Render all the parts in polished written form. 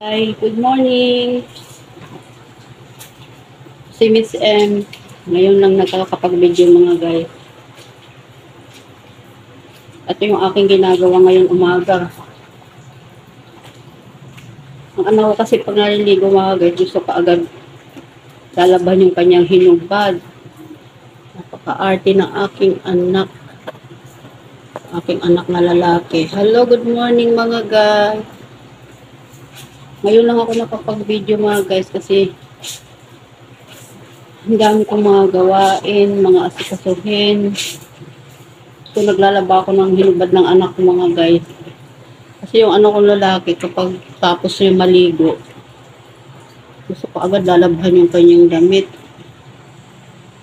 Hi, good morning. Si Miss M. Ngayon lang nakakapag-video mga guys. Ito yung aking ginagawa ngayong umaga. Ang anak ko kasi pag naliligo mga guys, gusto ka agad lalaban yung kanyang hinubad. Napaka-arte ng aking anak. Aking anak na lalaki. Hello, good morning mga guys. Ngayon lang ako nakapag-video mga guys kasi ang dami kong mga gawain, mga asikasuhin. So, naglalaba ako ng hinubad ng anak ko mga guys. Kasi yung ano kong lalaki, kapag tapos yung maligo, gusto ko agad lalabhan yung kanyang damit.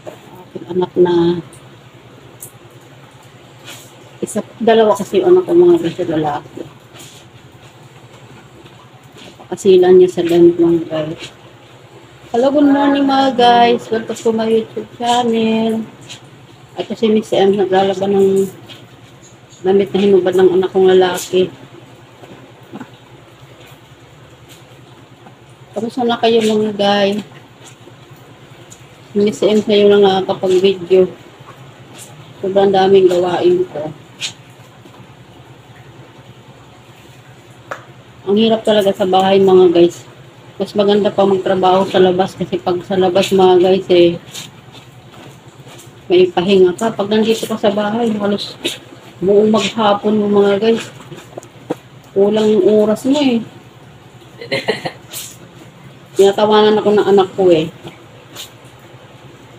Aking anak na, dalawa kasi yung anak ko mga guys, lalaki. Pakasilan niya sa damit mga guys. Hello, good morning mga guys. Welcome to my YouTube channel. At kasi Miss M, naglalaban ng damit na hinubad ng anak kong lalaki. Kamusta na kayo mga guys? Miss M sa'yo lang nakakapag-video. Sobrang daming gawain ko. Ang hirap talaga sa bahay mga guys. Mas maganda pa magtrabaho sa labas kasi pag sa labas mga guys may pahinga ka. Pag nandito ka sa bahay, halos buong maghapon mo mga guys. Kulang yung oras mo eh. Tinatawanan ako ng anak ko eh.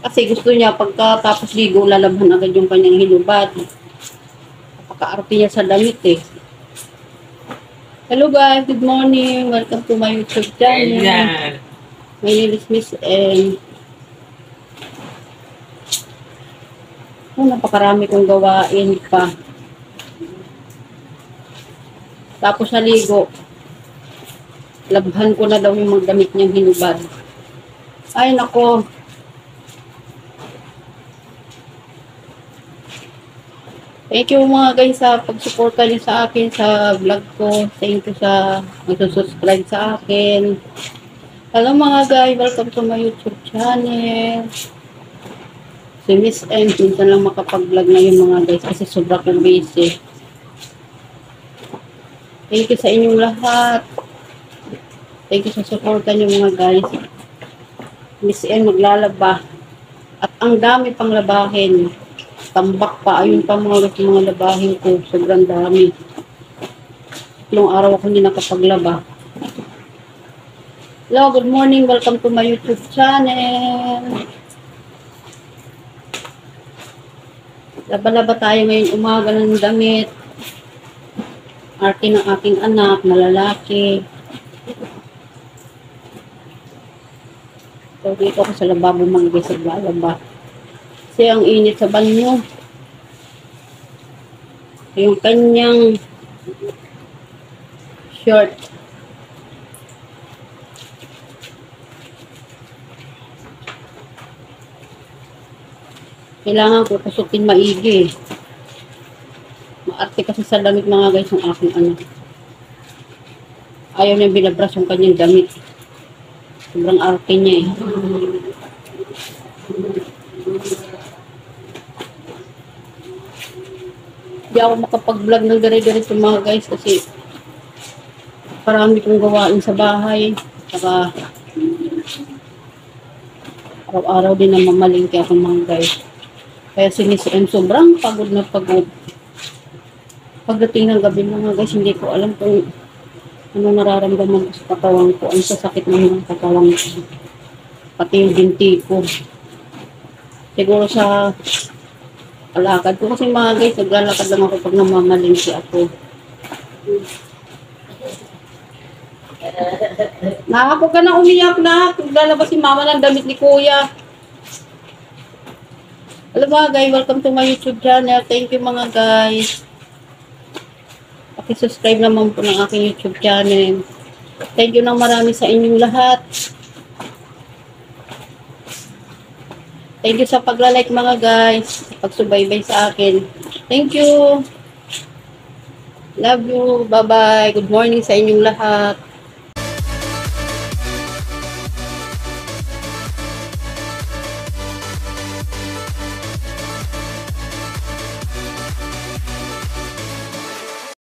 Kasi gusto niya pagkatapos ligo, lalabhan agad yung kanyang hinubad. Napaka-arte niya sa damit eh. Hello guys, good morning. Welcome to my YouTube channel. My name is Miss M. Napakarami kong gawain pa. Tapos naligo. Labhan ko na daw yung mga damit niyang hinubad. Ay nako. Thank you mga guys sa pagsuporta niyo sa akin sa vlog ko. Thank you sa magsusubscribe sa akin. Hello mga guys, welcome to my YouTube channel. Si Miss M, minsan lang makapag-vlog ngayon mga guys kasi sobra kong busy. Thank you sa inyong lahat. Thank you sa suporta niyo mga guys. Miss M maglalaba. At ang dami pang labahin. Tambak pa. Ayun pa mga labahin ko. Sobrang dami. Ilang araw ako hindi nakapaglaba. Hello, good morning. Welcome to my YouTube channel. Laba-laba tayo ngayon umaga ng damit. Arte ng aking anak na lalaki. So, dito ako sa lababo mga guys, naglalaba. Kasi ang init sa banyo. Yung kanyang short. Kailangan ko kusukin maigi. Maarte kasi sa damit mga guys ng aking anak. Ayaw niya binabras yung kanyang damit. Sobrang arte niya eh. Hindi ako makapag-vlog ng dire-diretso mga guys kasi parami kong gawain sa bahay. Saka araw-araw din na mamalingki ako mga guys. Kaya si Miss M sobrang pagod na pagod. Pagdating ng gabi mga guys, hindi ko alam kung ano nararamdaman ko sa katawan ko. Ang sasakit ng katawan ko. Pati yung binti ko. Siguro sa alakad ko. Kasi mga guys, naglalakad lang ako pag namamalingki ako. Nakapag ka na umiyak na. Naglalabas si mama ng damit ni kuya. Hello mga guys, welcome to my YouTube channel. Thank you mga guys. Paki-subscribe naman po ng aking YouTube channel. Thank you ng marami sa inyong lahat. Thank you sa pagla-like mga guys. Pagsubaybay sa akin. Thank you. Love you. Bye-bye. Good morning sa inyong lahat.